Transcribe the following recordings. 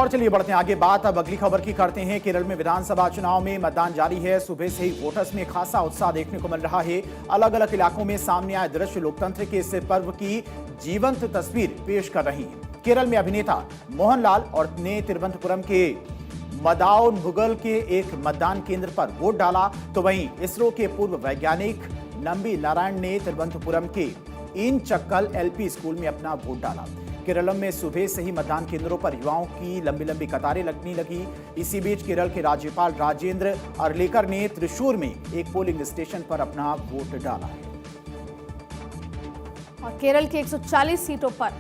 और चलिए बढ़ते हैं आगे। बात अब अगली खबर की करते हैं। केरल में विधानसभा चुनाव में मतदान जारी है। सुबह से ही वोटर्स में खासा उत्साह देखने को मिल रहा है। अलग अलग इलाकों में सामने आए दृश्य लोकतंत्र के इस पर्व की जीवंत तस्वीर पेश कर रही है। केरल में अभिनेता मोहनलाल और ने तिरुवनंतपुरम के मदाउनगुगल के एक मतदान केंद्र पर वोट डाला, तो वहीं इसरो के पूर्व वैज्ञानिक नंबी नारायण ने तिरुवनंतपुरम के इन चक्कल एलपी स्कूल में अपना वोट डाला। केरल में सुबह से ही मतदान केंद्रों पर युवाओं की लंबी लंबी कतारें लगने लगी। इसी बीच केरल के राज्यपाल राजेंद्र अर्लेकर ने त्रिशूर में एक पोलिंग स्टेशन पर अपना वोट डाला है। और केरल की 140 सीटों पर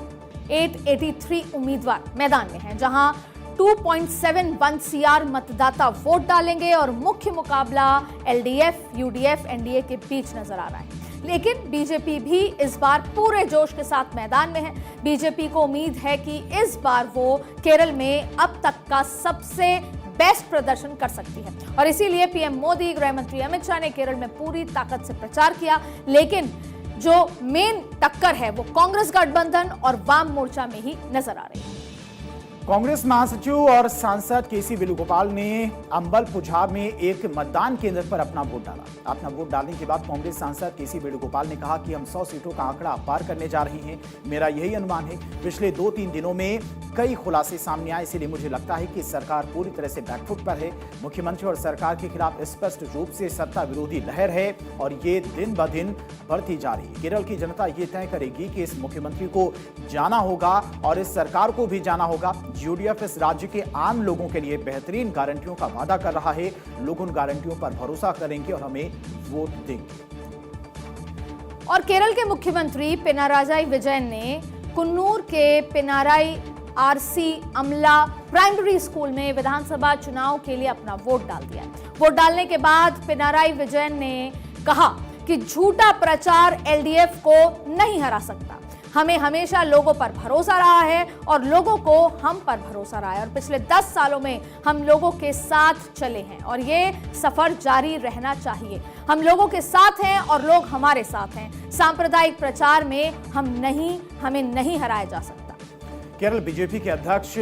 883 उम्मीदवार मैदान में हैं, जहां 2.71 सीआर मतदाता वोट डालेंगे और मुख्य मुकाबला एलडीएफ, यूडीएफ, एनडीए के बीच नजर आ रहा है। लेकिन बीजेपी भी इस बार पूरे जोश के साथ मैदान में है। बीजेपी को उम्मीद है कि इस बार वो केरल में अब तक का सबसे बेस्ट प्रदर्शन कर सकती है और इसीलिए पीएम मोदी, गृह मंत्री अमित शाह ने केरल में पूरी ताकत से प्रचार किया। लेकिन जो मेन टक्कर है वो कांग्रेस गठबंधन और वाम मोर्चा में ही नजर आ रही है। कांग्रेस महासचिव और सांसद केसी वेणुगोपाल ने अंबल पुझा में एक मतदान केंद्र पर अपना वोट डाला। अपना वोट डालने के बाद कांग्रेस सांसद केसी वेणुगोपाल ने कहा कि हम 100 सीटों का आंकड़ा पार करने जा रहे हैं। मेरा यही अनुमान है। पिछले 2-3 दिनों में कई खुलासे सामने आए, इसलिए मुझे लगता है कि सरकार पूरी तरह से बैकफुट पर है। मुख्यमंत्री और सरकार के खिलाफ स्पष्ट रूप से सत्ता विरोधी लहर है और ये दिन ब दिन बढ़ती जा रही है। केरल की जनता ये तय करेगी कि इस मुख्यमंत्री को जाना होगा और इस सरकार को भी जाना होगा। यूडीएफ इस राज्य के आम लोगों के लिए बेहतरीन गारंटियों का वादा कर रहा है। लोग उन गारंटियों पर भरोसा करेंगे और हमें वोट देंगे। और केरल के मुख्यमंत्री पिनाराई विजयन ने कुन्नूर के पिनाराई आरसी अमला प्राइमरी स्कूल में विधानसभा चुनाव के लिए अपना वोट डाल दिया। वोट डालने के बाद पिनाराई विजयन ने कहा कि झूठा प्रचार एलडीएफ को नहीं हरा सकता। हमें हमेशा लोगों पर भरोसा रहा है और लोगों को हम पर भरोसा रहा है और पिछले 10 सालों में हम लोगों के साथ चले हैं और ये सफर जारी रहना चाहिए। हम लोगों के साथ हैं और लोग हमारे साथ हैं। सांप्रदायिक प्रचार में हमें नहीं हराया जा सकता। केरल बीजेपी के अध्यक्ष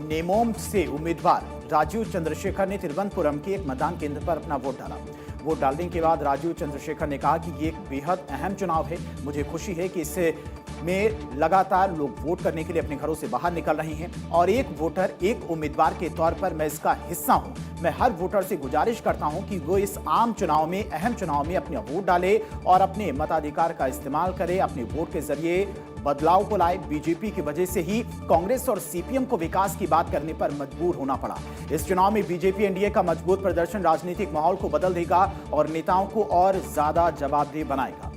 नेमोम से उम्मीदवार राजीव चंद्रशेखर ने तिरुवनंतपुरम के एक मतदान केंद्र पर अपना वोट डाला। वोट डालने के बाद राजीव चंद्रशेखर ने कहा कि ये एक बेहद अहम चुनाव है। मुझे खुशी है कि इससे में लगातार लोग वोट करने के लिए अपने घरों से बाहर निकल रहे हैं और एक वोटर, एक उम्मीदवार के तौर पर मैं इसका हिस्सा हूं। मैं हर वोटर से गुजारिश करता हूं कि वो इस आम चुनाव में, अहम चुनाव में अपना वोट डाले और अपने मताधिकार का इस्तेमाल करे, अपने वोट के जरिए बदलाव को लाए। बीजेपी की वजह से ही कांग्रेस और सीपीएम को विकास की बात करने पर मजबूर होना पड़ा। इस चुनाव में बीजेपी एनडीए का मजबूत प्रदर्शन राजनीतिक माहौल को बदल देगा और नेताओं को और ज्यादा जवाबदेह बनाएगा।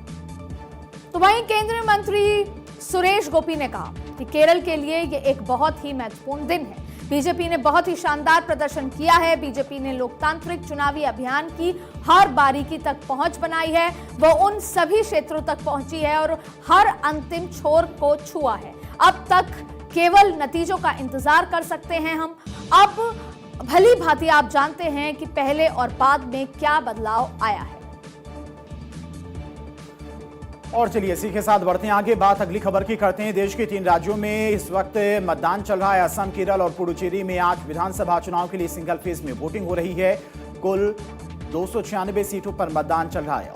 तो वहीं केंद्रीय मंत्री सुरेश गोपी ने कहा कि केरल के लिए ये एक बहुत ही महत्वपूर्ण दिन है। बीजेपी ने बहुत ही शानदार प्रदर्शन किया है। बीजेपी ने लोकतांत्रिक चुनावी अभियान की हर बारीकी तक पहुंच बनाई है। वो उन सभी क्षेत्रों तक पहुंची है और हर अंतिम छोर को छुआ है। अब तक केवल नतीजों का इंतजार कर सकते हैं हम। अब भली भांति आप जानते हैं कि पहले और बाद में क्या बदलाव आया है। और चलिए इसी के साथ बढ़ते हैं आगे। बात अगली खबर की करते हैं। देश के 3 राज्यों में इस वक्त मतदान चल रहा है। असम, केरल और पुडुचेरी में आज विधानसभा चुनाव के लिए सिंगल फेज में वोटिंग हो रही है। कुल 296 सीटों पर मतदान चल रहा है।